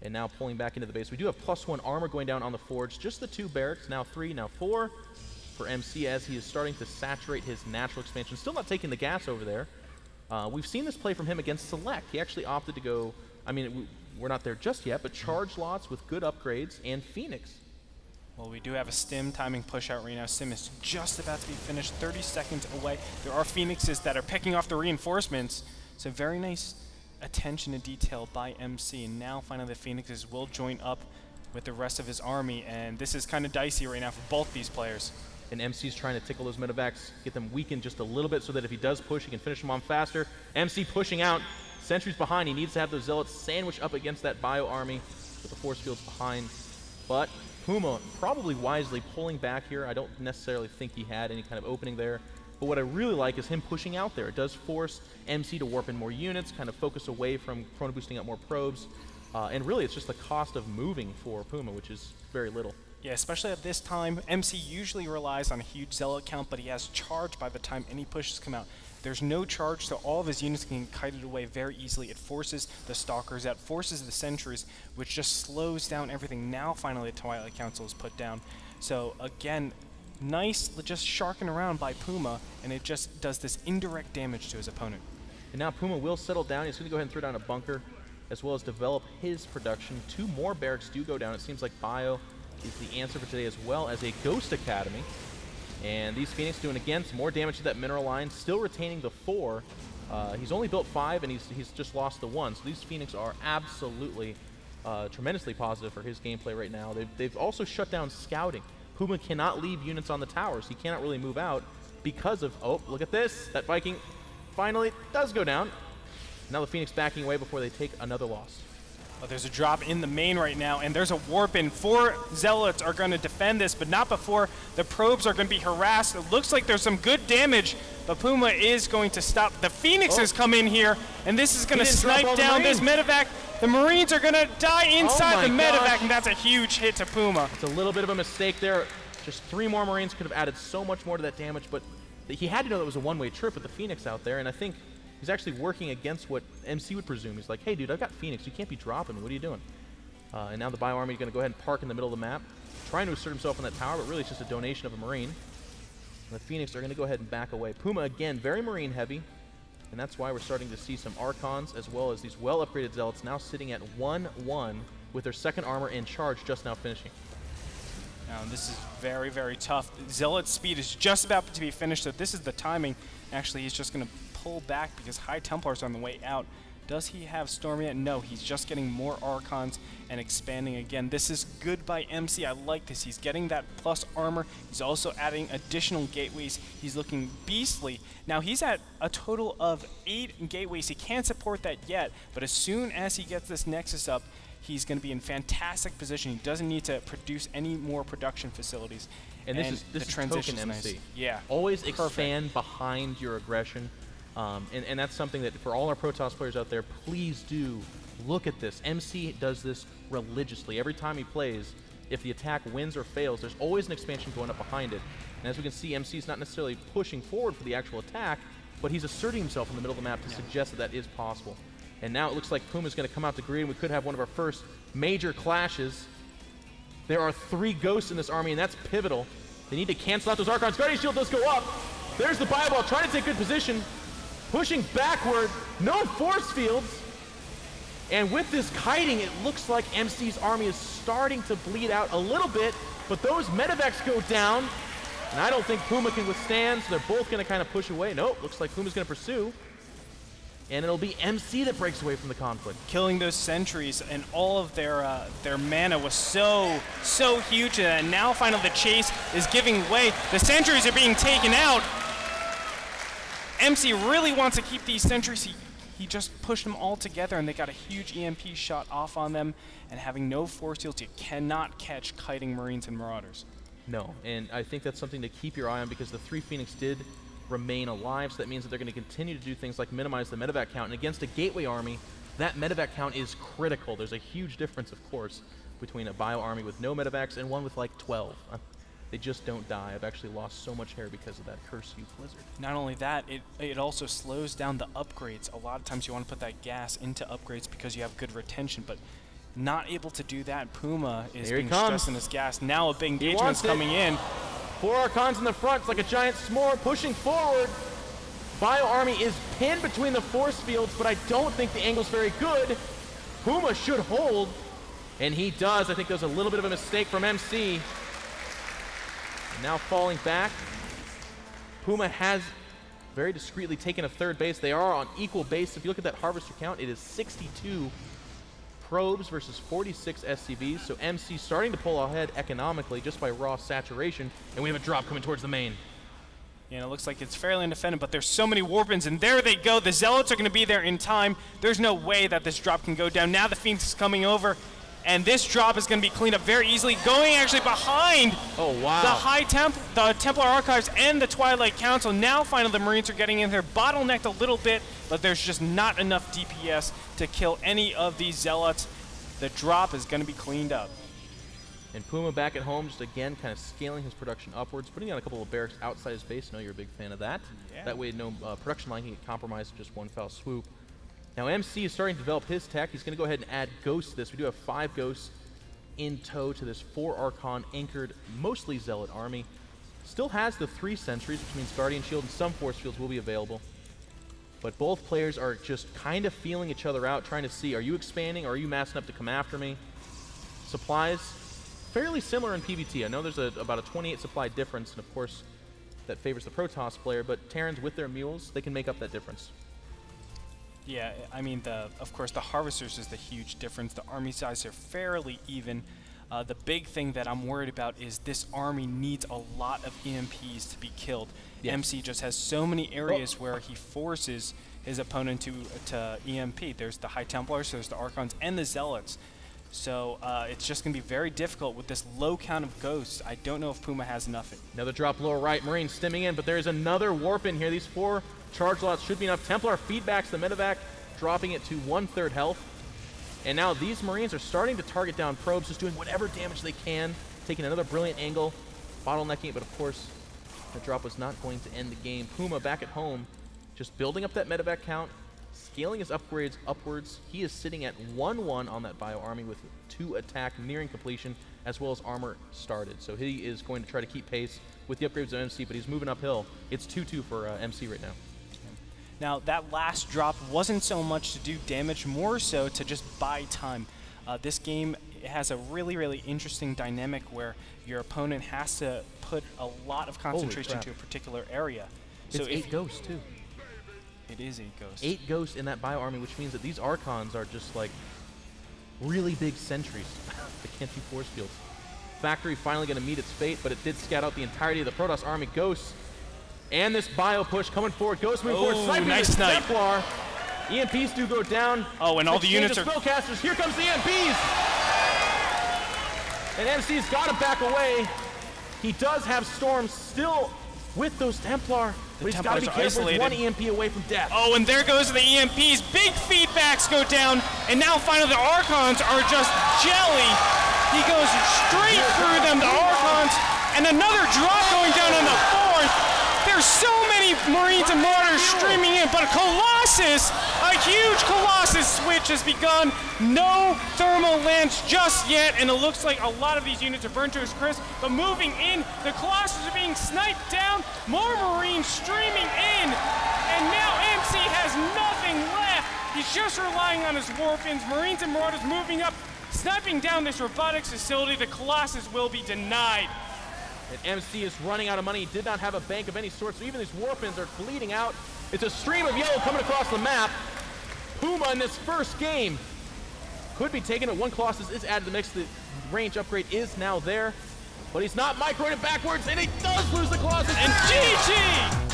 And now pulling back into the base. We do have +1 armor going down on the Forge. Just the 2 barracks, now 3, now 4 for MC as he is starting to saturate his natural expansion. Still not taking the gas over there. We've seen this play from him against Select. He actually opted to go, I mean, we're not there just yet, but charge lots with good upgrades and Phoenix. Well, we do have a Stim timing push out right now. Stim is just about to be finished, 30 seconds away. There are Phoenixes that are picking off the reinforcements. So very nice attention to detail by MC. And now finally the Phoenixes will join up with the rest of his army. And this is kind of dicey right now for both these players. And MC's trying to tickle those medevacs, get them weakened just a little bit so that if he does push, he can finish them on faster. MC pushing out. Sentries behind. He needs to have those Zealots sandwiched up against that Bio army with the force fields behind. But Puma probably wisely pulling back here. I don't necessarily think he had any kind of opening there. But what I really like is him pushing out there. It does force MC to warp in more units, kind of focus away from chrono boosting out more probes. And really, it's just the cost of moving for Puma, which is very little. Yeah, especially at this time, MC usually relies on a huge Zealot count, but he has charge by the time any pushes come out. There's no charge, so all of his units can get kited away very easily. It forces the Stalkers out, forces the Sentries, which just slows down everything. Now, finally, the Twilight Council is put down. So, again, nice just sharking around by Puma, and it just does this indirect damage to his opponent. And now Puma will settle down. He's going to go ahead and throw down a bunker, as well as develop his production. 2 more barracks do go down. It seems like Bio is the answer for today, as well as a Ghost Academy. And these Phoenix doing, again, some more damage to that mineral line, still retaining the 4. He's only built 5, and he's just lost the 1. So these Phoenix are absolutely tremendously positive for his gameplay right now. They've also shut down scouting. Puma cannot leave units on the towers. He cannot really move out because of, oh, look at this. That Viking finally does go down. Now the Phoenix backing away before they take another loss. Well, there's a drop in the main right now, and there's a warp in. 4 Zealots are going to defend this, but not before the probes are going to be harassed. It looks like there's some good damage, but Puma is going to stop. The Phoenixes come in here, and this is going to snipe down this medevac. The Marines are going to die inside the medevac, and that's a huge hit to Puma. It's a little bit of a mistake there. Just 3 more Marines could have added so much more to that damage, but he had to know that it was a one-way trip with the Phoenix out there, and I think he's actually working against what MC would presume. He's like, hey, dude, I've got Phoenix. You can't be dropping me. What are you doing? And now the Bio Army is going to go ahead and park in the middle of the map, trying to assert himself on that tower, but really it's just a donation of a Marine. And the Phoenix are going to go ahead and back away. Puma, again, very Marine heavy, and that's why we're starting to see some Archons as well as these well-upgraded Zealots now sitting at 1-1 with their 2nd armor and charge just now finishing. Now, this is very, very tough. Zealot's speed is just about to be finished, so this is the timing. Actually, he's just going to pull back because High Templars are on the way out. Does he have Storm yet? No, he's just getting more Archons and expanding again. This is good by MC. I like this. He's getting that plus armor. He's also adding additional gateways. He's looking beastly. Now, he's at a total of 8 gateways. He can't support that yet, but as soon as he gets this Nexus up, he's going to be in fantastic position. He doesn't need to produce any more production facilities. And this is token MC. Nice. Yeah. Always expand behind your aggression. And that's something that for all our Protoss players out there, please do look at this. MC does this religiously. Every time he plays, if the attack wins or fails, there's always an expansion going up behind it. And as we can see, MC is not necessarily pushing forward for the actual attack, but he's asserting himself in the middle of the map to suggest that that is possible. And now it looks like Puma's going to come out to green. We could have one of our first major clashes. There are 3 ghosts in this army, and that's pivotal. They need to cancel out those Archons. Guardian Shield does go up. There's the Bioball trying to take good position. Pushing backward. No force fields. And with this kiting, it looks like MC's army is starting to bleed out a little bit, but those medevacs go down, and I don't think Puma can withstand, so they're both going to kind of push away. Nope, looks like Puma's going to pursue. And it'll be MC that breaks away from the conflict. Killing those sentries, and all of their mana was so huge, and now finally the chase is giving way. The sentries are being taken out. MC really wants to keep these sentries. He just pushed them all together, and they got a huge EMP shot off on them, and having no force fields, you cannot catch kiting Marines and Marauders. No, and I think that's something to keep your eye on because the 3 Phoenix did remain alive, so that means that they're going to continue to do things like minimize the medevac count. And against a gateway army, that medevac count is critical. There's a huge difference, of course, between a bio army with no medevacs and one with like 12. They just don't die. I've actually lost so much hair because of that curse you Blizzard. Not only that, it also slows down the upgrades. A lot of times you want to put that gas into upgrades because you have good retention, but not able to do that. Puma is Here he being comes. stressed in his gas. Now a big engagement's coming in. 4 Archons in the front. It's like a giant s'more pushing forward. Bio Army is pinned between the force fields, but I don't think the angle's very good. Puma should hold, and he does. I think there's a little bit of a mistake from MC. Now falling back. Puma has very discreetly taken a third base. They are on equal base. If you look at that harvester count, it is 62 probes versus 46 SCVs. So MC starting to pull ahead economically just by raw saturation. And we have a drop coming towards the main. And it looks like it's fairly undefended, but there's so many Warpins, and there they go. The Zealots are going to be there in time. There's no way that this drop can go down. Now the Phoenix is coming over, and this drop is going to be cleaned up very easily, going actually behind the Templar Archives and the Twilight Council. Now finally the Marines are getting in there, bottlenecked a little bit, but there's just not enough DPS to kill any of these Zealots. The drop is going to be cleaned up. And Puma back at home, just again kind of scaling his production upwards, putting on a couple of barracks outside his base. I know you're a big fan of that. Yeah. That way no production line can get compromised with just one foul swoop. Now MC is starting to develop his tech. He's going to go ahead and add Ghosts to this. We do have 5 Ghosts in tow to this 4 Archon anchored, mostly Zealot army. Still has the 3 Sentries, which means Guardian Shield and some Force Fields will be available. But both players are just kind of feeling each other out, trying to see, are you expanding, or are you massing up to come after me? Supplies, fairly similar in PvT. I know there's about a 28 supply difference, and of course, that favors the Protoss player, but Terrans with their mules, they can make up that difference. Yeah, I mean, of course, the Harvesters is the huge difference. The army size are fairly even. The big thing that I'm worried about is this army needs a lot of EMPs to be killed. Yes. MC just has so many areas where he forces his opponent to EMP. There's the High Templars, there's the Archons, and the Zealots. So it's just going to be very difficult with this low count of Ghosts. I don't know if Puma has enough. Another drop lower right, Marine stemming in, but there's another warp in here. These 4 charge lots should be enough. Templar feedbacks the medevac, dropping it to 1/3 health. And now these Marines are starting to target down probes, just doing whatever damage they can, taking another brilliant angle, bottlenecking it, but of course, the drop was not going to end the game. Puma back at home, just building up that medevac count, scaling his upgrades upwards. He is sitting at 1-1 on that Bio Army with 2 attack nearing completion, as well as armor started. So he is going to try to keep pace with the upgrades of MC, but he's moving uphill. It's 2-2 for MC right now. Now, that last drop wasn't so much to do damage, more so to just buy time. This game has a really, really interesting dynamic where your opponent has to put a lot of concentration to a particular area. So it's 8 Ghosts, too. It is 8 Ghosts. 8 Ghosts in that Bio Army, which means that these Archons are just like really big sentries that can't do force fields. Factory finally going to meet its fate, but it did scout out the entirety of the Protoss Army. Ghosts. And this bio push coming forward. Ghost moving forward. Sniping nice snipe. Templar. EMPs do go down. Oh, and all the units are spellcasters. Here comes the EMPs. And MC's got to back away. He does have Storms still with those Templar. But he's got to be careful. He's 1 EMP away from death. Oh, and there goes the EMPs. Big feedbacks go down. And now finally the Archons are just jelly. He goes straight through them, the Archons. And another drop going down on the 4th. There's so many Marines and Martyrs streaming in, but Colossus, a huge Colossus switch has begun. No thermal lands just yet, and it looks like a lot of these units are burned to a crisp, but moving in, the Colossus are being sniped down, more Marines streaming in, and now MC has nothing left. He's just relying on his Warpins. Marines and Marauders moving up, sniping down this robotics facility. The Colossus will be denied. And MC is running out of money. He did not have a bank of any sort, so even these Warpins are bleeding out. It's a stream of yellow coming across the map. Puma in this first game could be taken it. 1 Colossus is added to the mix. The range upgrade is now there, but he's not microing it backwards, and he does lose the Colossus. And GG!